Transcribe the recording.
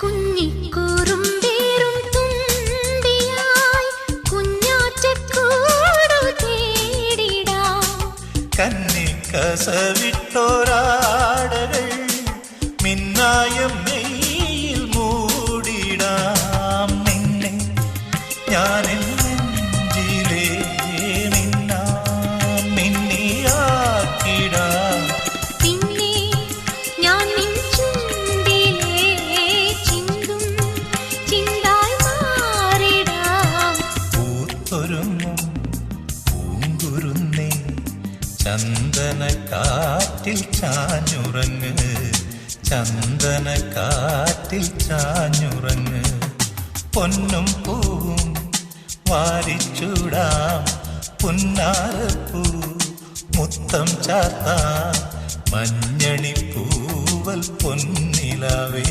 കുഞ്ഞിക്കൂറുമ്പേറും തുമ്പിയായി കുഞ്ഞാറ്റക്കൂടു തേടിടാം. കന്നിക്കസവിട്ടോരാടകൾ മിന്നായം നെയ്യിൽ മൂടിടാം. നിന്നെ ഞാൻ നെഞ്ചിലേ മിന്നാം മിന്നിയാക്കിടാം. പിന്നെ ഞാൻ നിൻ ചുണ്ടിലേ ചിന്തും ചിന്തായി മാറിടാം. പൂത്തൊരുങ്ങും പൂങ്കുരുന്നേ ചന്ദനക്കാറ്റിൽ ചാഞ്ഞുറങ്ങ്, ചന്ദനക്കാറ്റിൽ ചാഞ്ഞുറങ്ങ്. പൊന്നും പൂവും വാരിച്ചൂടാം, പുന്നാരപ്പൂ മുത്തം ചാത്താം, മഞ്ഞണിപ്പൂവൽ പൊന്നിലാവേ.